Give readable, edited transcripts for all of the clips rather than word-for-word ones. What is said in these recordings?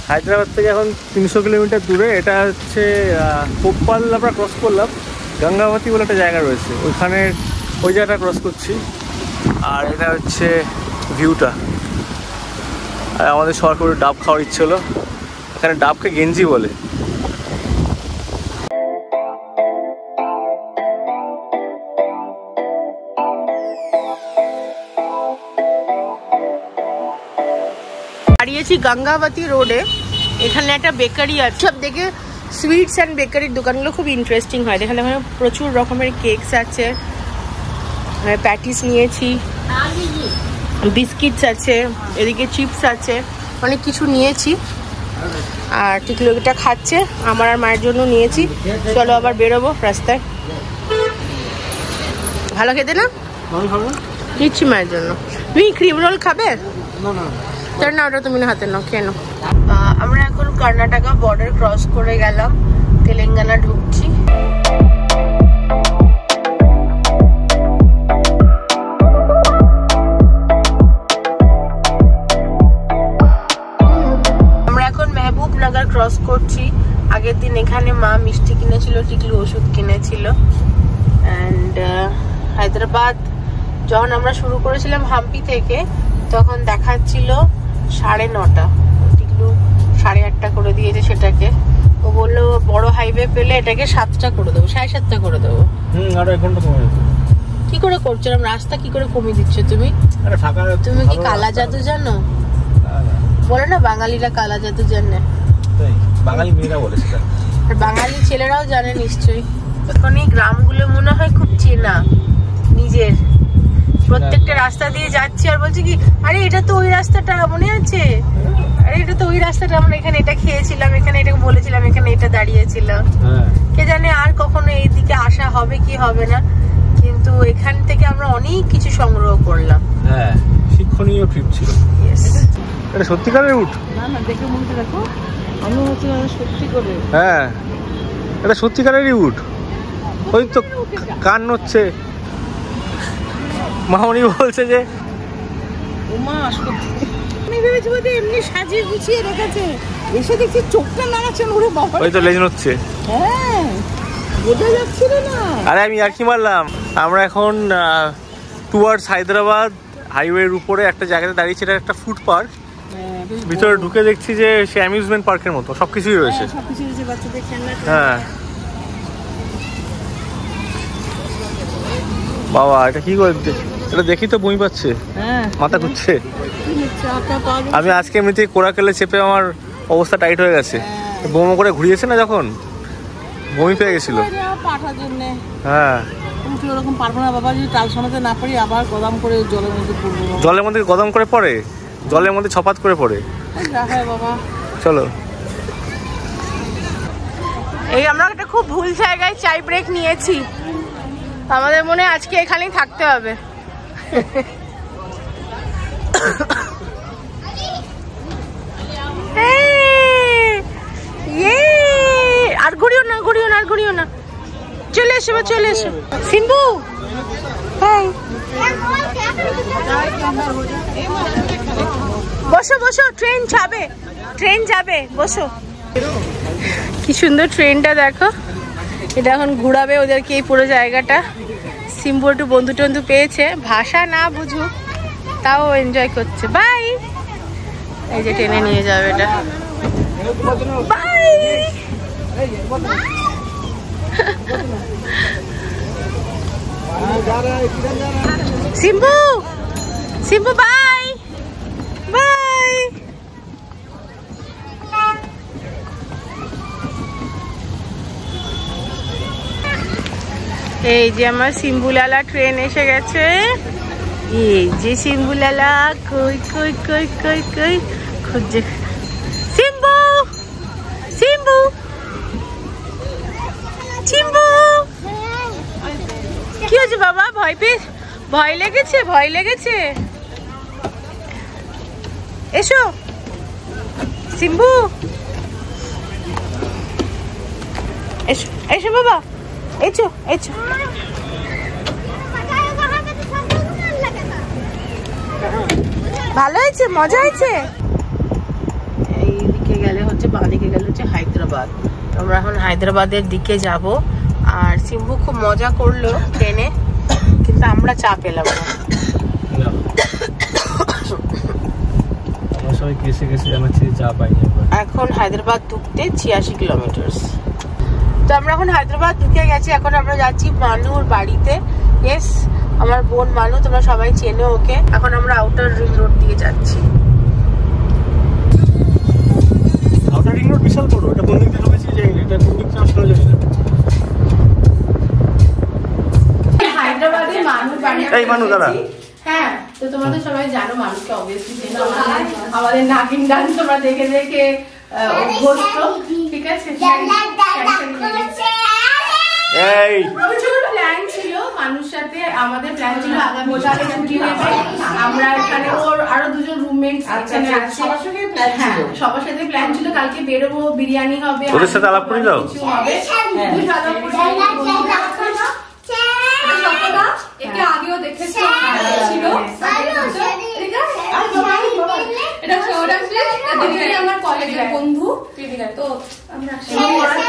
হায়দ্রাবাদ থেকে এখন 300 কিলোমিটার দূরে। এটা হচ্ছে কোপ্পাল আমরা ক্রস করলাম, গঙ্গাবতী বলে একটা জায়গা রয়েছে, ওইখানে ওই জায়গাটা ক্রস করছি। আর এটা হচ্ছে ভিউটা। আর আমাদের সবার করে ডাব খাওয়ার ইচ্ছে হলো, এখানে ডাবকে গেঞ্জি বলে। দাঁড়িয়েছি গঙ্গাবতী রোডে, এখানে একটা বেকারি আছে। সব দেখে সুইটস অ্যান্ড বেকারির দোকানগুলো খুব ইন্টারেস্টিং হয়। এখানে প্রচুর রকমের কেকস আছে, প্যাটিস নিয়েছি, বিস্কিটস আছে, এদিকে চিপস আছে, অনেক কিছু নিয়েছি। আর টিকলুটা খাচ্ছে, আমার আর মায়ের জন্য নিয়েছি। চলো আবার বেরোবো রাস্তায়। ভালো খেতে না? দিচ্ছি মায়ের জন্য। তুমি ক্রিম রোল খাবে? না, ওটা তুমি হাতে নাও, খেয়ে নাও। আমরা এখন কর্ণাটকা বর্ডার ক্রস করে গেলাম, তেলেঙ্গানা ঢুকছি। আমরা এখন মেহবুবনগর ক্রস করছি। আগের দিন এখানে মা মিষ্টি কিনেছিল, টিকলু ওষুধ কিনেছিল। অ্যান্ড হায়দ্রাবাদ যখন আমরা শুরু করেছিলাম হাম্পি থেকে, তখন দেখাচ্ছিল 9:30। টিকলু 8:30 করে দিয়েছে সেটাকে। ও বললো বড় হাইওয়ে পেলে এটাকে 7টা করে দেবো, 7:30 করে দেবো। আরো 1 ঘন্টা কমে যাবে। কি করে করছো? রাস্তা কি করে কমিয়ে দিচ্ছ তুমি? তুমি কি কালা জাদু জানো? বলে না বাঙালিরা কালা জাদু জানে, বাঙালি মেয়েরা বলে সেটা, আর বাঙালি ছেলেরাও জানে নিশ্চয়ই। এখন এই গ্রামগুলো মনে হয় খুব চেনা নিজের। প্রত্যেকটা রাস্তা দিয়ে যাচ্ছি আর বলছি কি, আরে এটা তো ওই রাস্তাটা, মনে আছে? আরে এটা তো ওই রাস্তাটা, আমরা এখানে এটা খেয়েছিলাম, এখানে এটা বলেছিলাম, এখানে এটা দাঁড়িয়েছিল। কে জানে আর কখনো এইদিকে আসা হবে কি হবে না, কিন্তু এখান থেকে আমরা অনেক কিছু সংগ্রহ করলাম। হ্যাঁ, শিক্ষণীয় ট্রিপ ছিল। এটা সত্যিকারের রুট? না দেখে মনটা দেখো, আমি হচ্ছে সত্যি করে। হ্যাঁ, এটা সত্যিকারেরই রুট। ওই তো কান হচ্ছে, মামনি বলছে যে আমি ভেবেছি বোধহয় এমনি সাজিয়ে গুছিয়ে রেখেছে, এসে দেখছি চোখটা নাড়াচ্ছেন। ওরে বাবা, ওই তো লেজ হচ্ছে। হ্যাঁ, বোঝা যাচ্ছিল না। আরে আমি আর কি মারলাম। আমরা এখন টুয়ার্ডস হায়দ্রাবাদ হাইওয়ের উপরে একটা জায়গাতে দাঁড়িয়েছি। এটা একটা ফুড পার্ক। ভিতরে ঢুকে দেখছি যে সে অ্যামিউজমেন্ট পার্কের মতো সবকিছুই রয়েছে। হ্যাঁ বাবা, এটা কি করছে? এটা দেখি তো বমি পাচ্ছে, মাথা ঘুরছে। আমি আজকে এমনিতে কোরাকেলে চেপে আমার অবস্থা টাইট হয়ে গেছে। বোমো করে ঘুরিয়েছে না, যখন বমি পেয়ে গেছিল। হ্যাঁ, ওরকম পারবো না বাবা, যদি টাল শোনাতে না পারি আবার গদাম করে জলের মধ্যে পড়বো। জলের মধ্যে গদাম করে পড়ে, জলের মধ্যে ছপাত করে পড়ে। বাবা চলো। এই আমরা একটা খুব ভুল জায়গায় চাই ব্রেক নিয়েছি। আমাদের মনে হয় আজকে এখানেই থাকতে হবে। আর ঘুরিও না, ঘুরিও না, আর ঘুরিও না। চলে এসো, চলে এসো। সিম্বু, বসো বসো, ট্রেন যাবে, ট্রেন যাবে, বসো। কি সুন্দর ট্রেনটা দেখো। এটা এখন ঘুরাবে ওদেরকে এই পুরো জায়গাটা। সিম্বু একটু বন্ধু টন্ধু পেয়েছে, ভাষা না বুঝুক তাও এনজয় করছে। বাই। এই যে ট্রেনে নিয়ে যাবে এটা। বাই। সিম্বু, সিম্বু বাই বাই। এই যে আমার সিম্বুলালা ট্রেন এসে গেছে। এই যে সিম্বুলালা, কই কই কই কই কই খুঁজছে। সিম্বু, সিম্বু, সিম্বু, কি হয়েছে বাবা? ভয় লেগেছে, ভয় লেগেছে। এসো সিম্বু, এসো এসো বাবা, এসো এসো। ভালো হয়েছে, মজা হয়েছে। এইদিকে গেলে বাঁদিকে গেল হচ্ছে হায়দ্রাবাদ। আমরা এখন হায়দ্রাবাদের দিকে যাব। আর সিম্বু খুব মজা করলো ট্রেনে, কিন্তু আমরা চা পেলাম না। এখন হায়দ্রাবাদ ঢুকতে 86 কিলোমিটার। তো আমরা এখন হায়দ্রাবাদ ঢুকে গেছি। এখন আমরা যাচ্ছি মানুর বাড়িতে। ইয়েস, আমার বোন মানু, তোমরা সবাই চেনো ওকে। এখন আমরা আউটার রিং রোড দিয়ে যাচ্ছি। আউটার রিং রোড বিশাল বড়, এটা কোন দিক দিয়ে ঢুকেছি যে এটা কোন দিক থেকে আসলে জানি না। হায়দ্রাবাদে মানুর বাড়ি। এই মানু দাদা। হ্যাঁ, তো তোমরা তো সবাই জানো মানুষকে, অবভিয়াসলি চেনো। আমাদের নাগিন ডান্স তোমরা দেখে দেখে অভ্যস্ত, ঠিক আছে। এই প্রচুর প্ল্যান ছিল মানুষের সাথে। আমাদের প্ল্যান ছিল আগামীকালে ছুটি নেবে আমরা এখানে, ওর আরো দুজন রুমমেট এখানে আছে, সবার সাথে প্ল্যান ছিল। সবার সাথে প্ল্যান ছিল কালকে বেরোবো, বিরিয়ানি হবে, ওদের সাথে আলাপ করে দাও। কিছু হবে, একে আগেও দেখেছি ছিল। আমার কলেজের বন্ধু, তো আমরা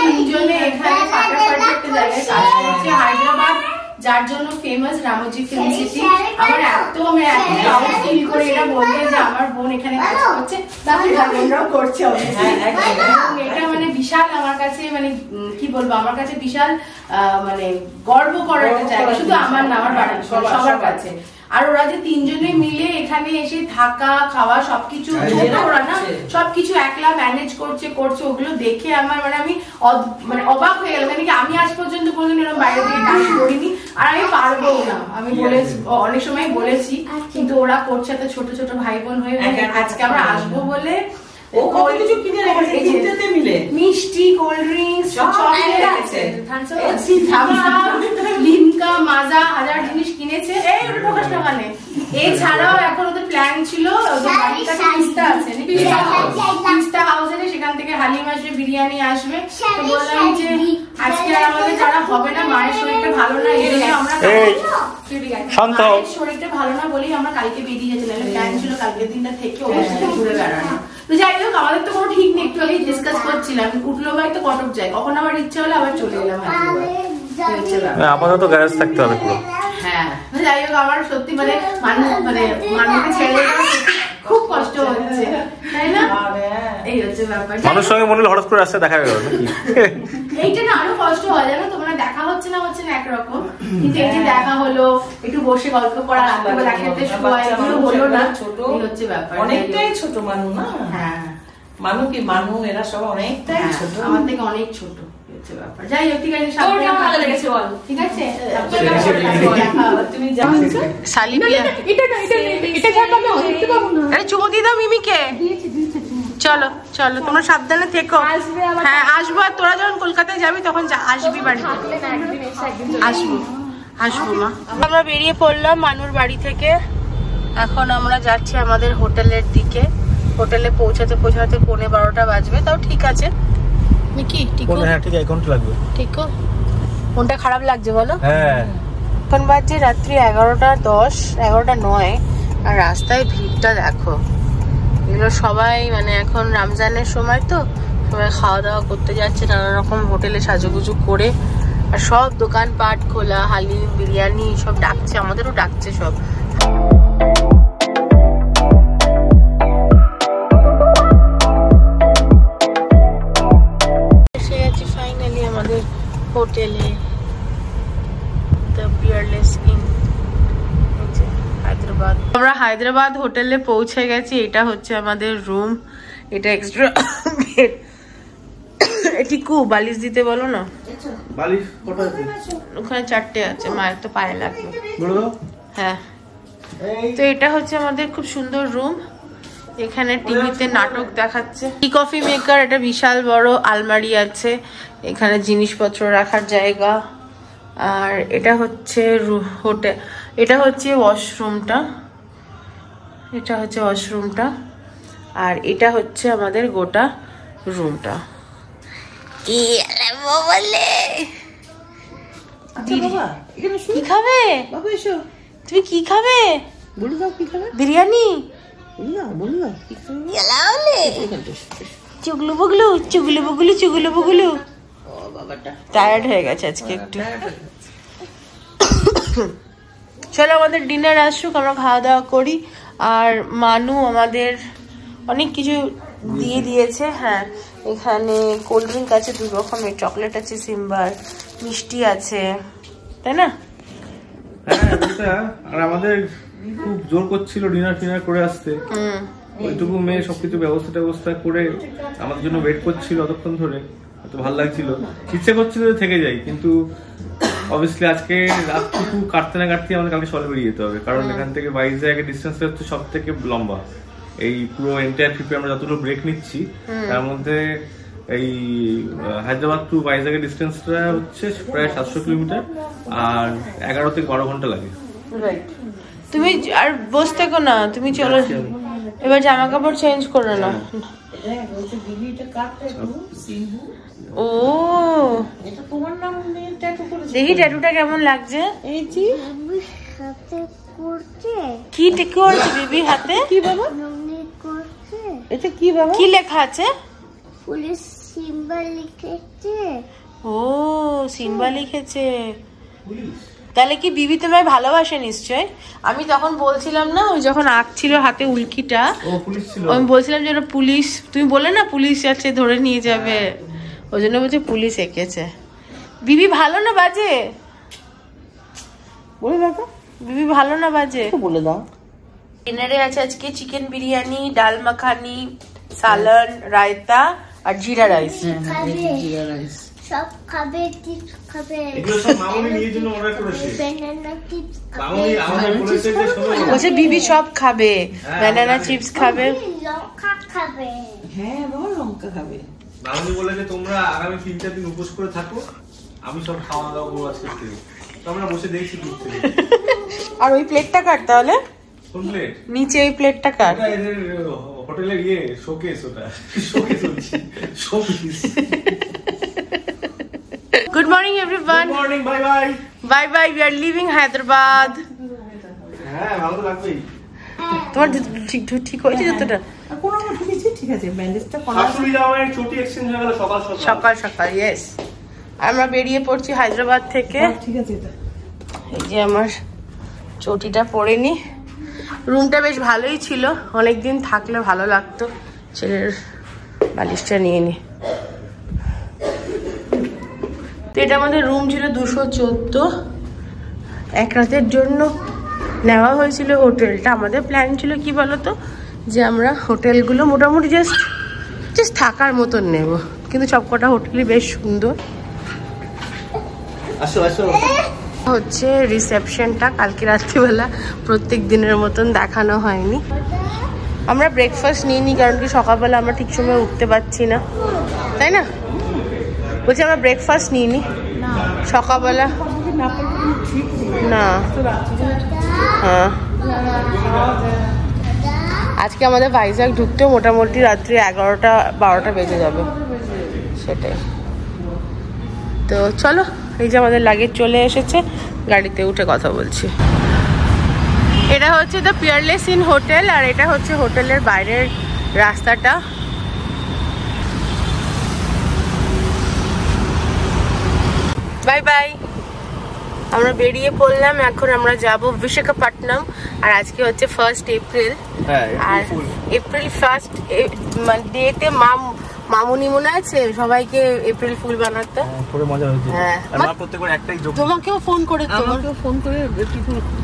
তিনজনে এখানে ফাটাফাটি একটা জায়গায় কাজ করছি। হায়দ্রাবাদ যার জন্য ফেমাস, রামোজি ফিল্ম সিটি। আমার এত প্রাউড ফিল করে এটা বলতে যে আমার বোন এখানে কাজ করছে, তাদের বোনরাও করছে। এটা মানে বিশাল আমার কাছে, মানে কি বলবো, আমার কাছে বিশাল মানে গর্ব করার একটা জায়গা। শুধু আমার না, আমার বাড়ির সবার কাছে। আর ওরা যে তিনজনে মিলে এখানে এসে থাকা খাওয়া সবকিছু, ওরা না সবকিছু একলা ম্যানেজ করছে, ওগুলো দেখে আমার মানে আমি মানে অবাক হয়ে গেলাম। মানে কি আমি আজ পর্যন্ত কোনোদিন এরকম বাইরে থেকে কাজ করিনি, আর আমি পারবো না। আমি অনেক সময় বলেছি, কিন্তু ওরা করছে। এত ছোট ছোট ভাই বোন হয়ে আজকে আমরা আসবো বলে মিষ্টি, কোল্ড ড্রিঙ্কস, লিমকা, মাজা, হাজার জিনিস কিনেছে। এই ওটা প্রকাশ না মানে। এছাড়াও এখন ওদের প্ল্যান ছিল, ওদের বাড়ির কাছে পিস্তা আছে, পিস্তা হাউসে, সেখান থেকে হালিম আসবে, বিরিয়ানি আসবে। তো বললাম যে আজকে আর আমাদের যারা হবে না, মায়ের শরীরটা ভালো না, এই জন্য আমরা শরীরটা ভালো না বলেই আমরা কালকে বেরিয়ে যাচ্ছিলাম। প্ল্যান ছিল কালকের দিনটা থেকে ওদের সাথে ঘুরে বেড়ানো। তো যাই হোক, আমাদের তো কোনো ঠিক নেই, একটু আগে ডিসকাস করছিলাম। উঠলো ভাই তো কটক যায়, কখন আমার ইচ্ছে হলে আবার চলে এলাম। আপাতত গ্যারেজ থাকতে হবে পুরো। হ্যাঁ, যাই হোক, আমার সত্যি মানে মানুষকে ছেড়ে খুব কষ্ট হচ্ছে, তাই না? এই হচ্ছে ব্যাপার। মানুষের সঙ্গে মনে হলো হঠাৎ করে আসতে দেখা গেল নাকি? এইটা না আরো কষ্ট হয়, জানো তো। মানে দেখা হচ্ছে না একরকম, কিন্তু এই যে দেখা হলো, একটু বসে গল্প করা, রাত্রিবেলা একসাথে শোয়া, এগুলো হলো না। ছোট হচ্ছে ব্যাপার, অনেকটাই ছোট মানু না। হ্যাঁ, মানু কি মানু এরা সব অনেকটাই ছোট, আমার থেকে অনেক ছোট। যাই হোক, ঠিক আছে। ঠিক আছে, চুমতি দাও মিমিকে। চলো চলো, তোমরা সাবধানে থেকো। হ্যাঁ, আসবো। আর তোরা যখন কলকাতায় যাবি তখন আসবি বাড়িতে। আসবো মা। আমরা বেরিয়ে পড়লাম মানুর বাড়ি থেকে। এখন আমরা যাচ্ছি আমাদের হোটেলের দিকে। হোটেলে পৌঁছাতে 12:15 বাজবে, তাও ঠিক আছে। কোনটা খারাপ লাগছে বলো? এখন বাজছে রাত্রি 11:10, 11:09। আর রাস্তায় ভিড়টা দেখো। এগুলো সবাই মানে এখন রমজানের সময় তো সবাই খাওয়া দাওয়া করতে যাচ্ছে, নানা রকম হোটেলে সাজুগুজু করে। আর সব দোকানপাট খোলা, হালিম, বিরিয়ানি সব ডাকছে, আমাদেরও ডাকছে সব। হোটেলে হায়দ্রাবাদ। আমরা হায়দ্রাবাদ হোটেলে পৌঁছে গেছি। এটা হচ্ছে আমাদের রুম। এটা এক্সট্রা বেড। এটিকু বালিশ দিতে বলো না। বালিশ কত আছে? ওখানে 4টে আছে, মায়ের তো পায়ে লাগবে। হ্যাঁ, তো এটা হচ্ছে আমাদের খুব সুন্দর রুম। এখানে টিভিতে নাটক দেখাচ্ছে। টি কফি মেকার, এটা বিশাল বড় আলমারি আছে, এখানে জিনিসপত্র রাখার জায়গা। আর এটা হচ্ছে হোটেল, এটা হচ্ছে ওয়াশরুমটা, আর এটা হচ্ছে আমাদের গোটা রুমটা। কি খাবে? তুমি কি খাবে? বিরিয়ানি। চুগলু বুগলু চুগলু বুগলু চুগলু বুগলু টায়ার্ড হয়ে গেছে আজকে একটু। চলো আমাদের ডিনার আসুক, আমরা খাওয়া দাওয়া করি। আর মানু আমাদের অনেক কিছু দিয়ে দিয়েছে। হ্যাঁ, এখানে কোল্ড ড্রিঙ্ক আছে 2 রকমের, চকলেট আছে সিম্বার, মিষ্টি আছে, তাই না? হ্যাঁ, আর আমাদের খুব জোর করছিল ডিনার করে আসতে। ওইটুকু মেয়ে সবকিছু ব্যবস্থা করে আমাদের জন্য ওয়েট করছিল অতক্ষণ ধরে। এত ভালো লাগছিল, ইচ্ছে করছিল থেকে যাই, কিন্তু অবভিয়াসলি আজকে রাতটুকু কাটতে না কাটতে আমাদের কালকে সকালে বেরিয়ে যেতে হবে, কারণ এখান থেকে ভাইজ্যাগের ডিস্টেন্সটা হচ্ছে সব থেকে লম্বা। এই পুরো এন্টায়ার ট্রিপে আমরা যতগুলো ব্রেক নিচ্ছি তার মধ্যে এই হায়দ্রাবাদ টু ভাইজ্যাগের ডিস্টেন্সটা হচ্ছে প্রায় 700 কিলোমিটার, আর 11 থেকে 12 ঘন্টা লাগে। তুমি আর বসে থেকো না, তুমি চলো এবার জামা কাপড় চেঞ্জ করে না। ও দেখি ট্যাটুটা কেমন লাগছে। কি করছে বিবি হাতে? কি বাবা এটা কি বাবা? কি লেখা আছে? পুলিশ সিম্বা লিখেছে। ও সিম্বা লিখেছে। তাহলে কি বিবি তোমায় ভালোবাসে নিশ্চয়। আমি তখন বলছিলাম না, ওই যখন আঁকছিল হাতে উল্কিটা, আমি বলছিলাম যে ওটা পুলিশ, তুমি বলে না পুলিশ আছে ধরে নিয়ে যাবে, ওই জন্য বলছে পুলিশ এঁকেছে। বিবি ভালো না বাজে? বলে দেখো বিবি ভালো না বাজে বলে দাও। ডিনারে আছে আজকে চিকেন বিরিয়ানি, ডাল মাখানি, সালান, রায়তা আর জিরা রাইস। সব খাবে, চিপস খাবে। এগুলো সব মামুনি নিজের জন্য অর্ডার করেছে। ব্যানানা চিপস মামুনি আমাদের বলেছে যে বলছে বিবি সব খাবে, ব্যানানা চিপস খাবে, লঙ্কা খাবে। হ্যাঁ বাবা লঙ্কা খাবে। মামুনি বলে যে তোমরা আগামী 3-4 দিন উপোস করে থাকো, আমি সব খাওয়া দাওয়া করবো আজকে থেকে। তো আমরা বসে দেখছি দূর থেকে। আর ওই প্লেটটা কাট তাহলে, কোন প্লেট? নিচে ওই প্লেটটা কাট। ওটা এদের হোটেলের শোকেস, ওটা শোকেস হচ্ছে showcase. Good morning everyone. Good morning, bye bye. Bye bye, we are leaving Hyderabad. হ্যাঁ ভালো তো লাগবেই। তোমার ঠিক হয়েছে যতটা? কোনো ঠিক আছে, ব্যান্ডেজটা করা শাশুড়ি জামাইয়ের চটি এক্সচেঞ্জ হয়ে গেল সকাল সকাল। ইয়েস, আমরা বেরিয়ে পড়ছি হায়দ্রাবাদ থেকে। ঠিক আছে। এই যে আমার চটিটা পরে নি। রুমটা বেশ ভালোই ছিল, অনেকদিন থাকলে ভালো লাগতো। ছেলের বালিশটা নিয়ে নি। তো এটা আমাদের রুম ছিল 214, এক রাতের জন্য নেওয়া হয়েছিল হোটেলটা। আমাদের প্ল্যান ছিল কি বলতো, যে আমরা হোটেলগুলো মোটামুটি জাস্ট থাকার মতন নেব, কিন্তু সবকটা হোটেলই বেশ সুন্দর। হচ্ছে রিসেপশনটা কালকে রাত্রিবেলা প্রত্যেক দিনের মতন দেখানো হয়নি। আমরা ব্রেকফাস্ট নিইনি, কারণ কি সকালবেলা আমরা ঠিক সময় উঠতে পারছি না, তাই না? বলছি আমরা ব্রেকফাস্ট নিইনি সকালবেলা না। হ্যাঁ, আজকে আমাদের ভাইজ্যাগ ঢুকতেও মোটামুটি রাত্রি 11টা-12টা বেজে যাবে, সেটাই। তো চলো, এই যে আমাদের লাগেজ চলে এসেছে, গাড়িতে উঠে কথা বলছি। এটা হচ্ছে দ্য পিয়ারলেস ইন হোটেল, আর এটা হচ্ছে হোটেলের বাইরের রাস্তাটা। বাই বাই, আমরা বেরিয়ে পড়লাম। এখন আমরা যাব বিশাখাপট্টনম, আর আজকে হচ্ছে 1 এপ্রিল। আর এপ্রিল 1 ডেতে মামুনি মনে আছে সবাইকে এপ্রিল ফুল বানাতে, পুরো মজা হয়েছে। হ্যাঁ, আমরা প্রত্যেকবার একটাই যোগ, তোমাকেও ফোন করে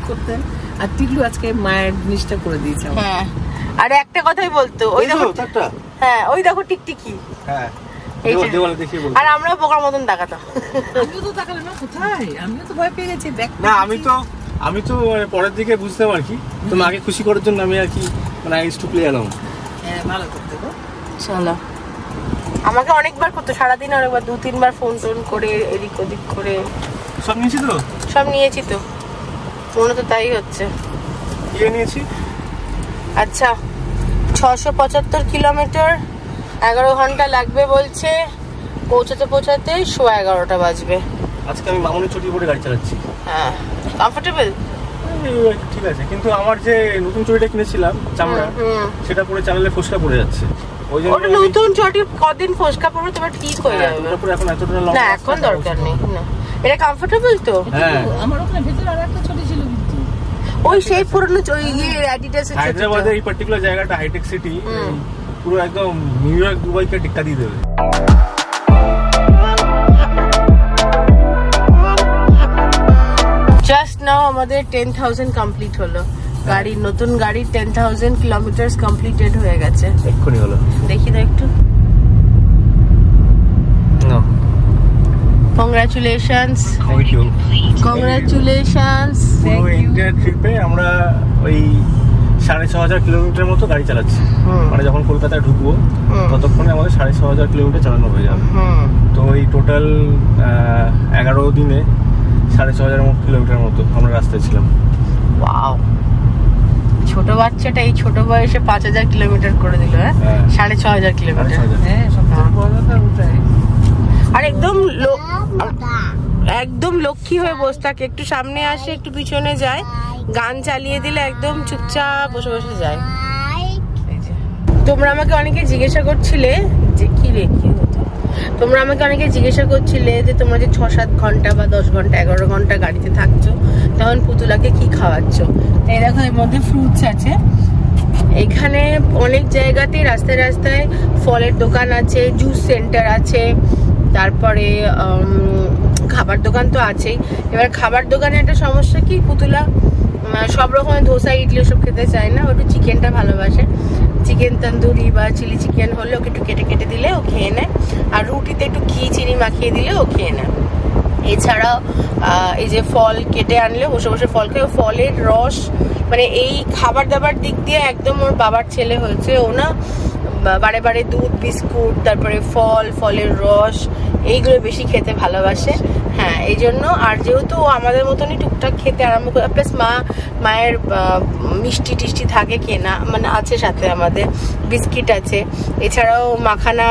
করতেন, আর টিকলু আজকে মায়ের জিনিসটা করে দিয়েছে। হ্যাঁ, আর একটা কথাই বলতো, ওই দেখো, হ্যাঁ ওই দেখো টিকটিকি। হ্যাঁ, আর আমরাও বোকার মতন তাকাতাম। আমিও তো তাকালাম না, কোথায়? আমিও তো ভয় পেয়ে গেছি। না, আমি তো পরের দিকে বুঝতাম আর কি, তো মাকে খুশি করার জন্য আমি আর কি মানে আই টু প্লে অ্যালং। হ্যাঁ, ভালো করতে গো। চলো, আমাকে অনেকবার করতো সারাদিন, অনেকবার 2-3 বার ফোন করে এদিক ওদিক করে। সব নিয়েছি তো, সব নিয়েছি তো, মনে তো তাই হচ্ছে। নিয়েছি। আচ্ছা, 675 কিলোমিটার, 11 ঘন্টা লাগবে বলছে। পৌঁছাতে 11:15 বাজবে। আজকে আমি মামুনি ছুটি করে গাড়ি চালাচ্ছি। হ্যাঁ, কমফোর্টেবল? ঠিক আছে, কিন্তু আমার যে নতুন চুড়িটা কিনেছিলাম চামড়া, সেটা পরে চালালে ফোসকা পড়ে যাচ্ছে। ওই জন্য ওটা নতুন চটি কদিন ফসকা পড়বে তোমার ঠিক হয়ে যাবে। তারপরে এখন এতটা লং না এখন দরকার নেই না, এটা কমফোর্টেবল তো। হ্যাঁ আমার ওখানে ভেতরে আরেকটা ছোট ছিল কিন্তু ওই সেই পুরনো ওই অ্যাডিডাসের ছোট। হায়দ্রাবাদের এই পার্টিকুলার জায়গাটা হাইটেক সিটি, পুরো একদম নিউ ইয়র্ক দুবাইকে টিক্কা দিয়ে দেবে। জাস্ট নাও আমাদের 10,000 কমপ্লিট হলো, গাড়ির নতুন গাড়ির 10,000 কিলোমিটার কমপ্লিটেড হয়ে গেছে। এক্ষুনি হলো, দেখি তো একটু। Congratulations, thank you. কংগ্রাচুলেশনস। পুরো ইন্ডিয়া ট্রিপে আমরা ওই 6,500 কিলোমিটার মতো গাড়ি চালাচ্ছি। মানে যখন কলকাতায় ঢুকবো ততক্ষণে আমাদের 6,500 কিলোমিটার চালানো হয়ে যাবে। তো ওই টোটাল 11 দিনে 6,500 কিলোমিটার মতো আমরা রাস্তায় ছিলাম। ওয়াও, ছোট বাচ্চাটা এই ছোট বয়সে 5,000 কিলোমিটার করে দিল। হ্যাঁ, 6,500 কিলোমিটার। হ্যাঁ সবচেয়ে বড় কথা ওটাই। আর একদম লক্ষ্মী হয়ে বসে থাকে, একটু সামনে আসে একটু পিছনে যায়, গান চালিয়ে দিলে একদম চুপচাপ বসে বসে যায়। তোমরা আমাকে অনেকে জিজ্ঞাসা করছিলে যে কি রে কি হতো, তোমরা আমাকে অনেকে জিজ্ঞাসা করছিলে যে তোমরা যে 6-7 ঘন্টা বা 10 ঘন্টা 11 ঘন্টা গাড়িতে থাকছো, তখন পুতুলাকে কি খাওয়াচ্ছ। এই দেখো এর মধ্যে ফ্রুটস আছে। এখানে অনেক জায়গাতেই রাস্তায় রাস্তায় ফলের দোকান আছে, জুস সেন্টার আছে, তারপরে খাবার দোকান তো আছেই। এবার খাবার দোকানে একটা সমস্যা কি, পুতুলা সব রকমের ধোসা ইডলি সব খেতে চায় না, ওটা চিকেনটা ভালোবাসে। চিকেন তন্দুরি বা চিলি চিকেন হলে ওকে একটু কেটে কেটে দিলে ও খেয়ে নেয়, আর রুটিতে একটু ঘি চিনি মাখিয়ে দিলে ও খেয়ে নেয়। এছাড়াও এই যে ফল কেটে আনলে বসে বসে ফল খেয়ে, ফলের রস মানে এই খাবার দাবার দিক দিয়ে একদম ওর বাবার ছেলে হয়েছে। ও না বারে বারে দুধ বিস্কুট তারপরে ফলের রস এইগুলো বেশি খেতে ভালোবাসে। হ্যাঁ এই জন্য, আর যেহেতু আমাদের মতনই টুকটাক খেতে আরম্ভ করে, প্লাস মায়ের মিষ্টি টিষ্টি থাকে কেনা, মানে আছে সাথে আমাদের বিস্কিট আছে, এছাড়াও মাখানা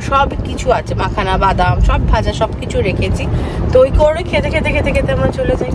সব কিছু আছে, মাখানা বাদাম সব ভাজা সব কিছু রেখেছি। তো ওই করে খেতে খেতে খেতে খেতে আমরা চলে যাই।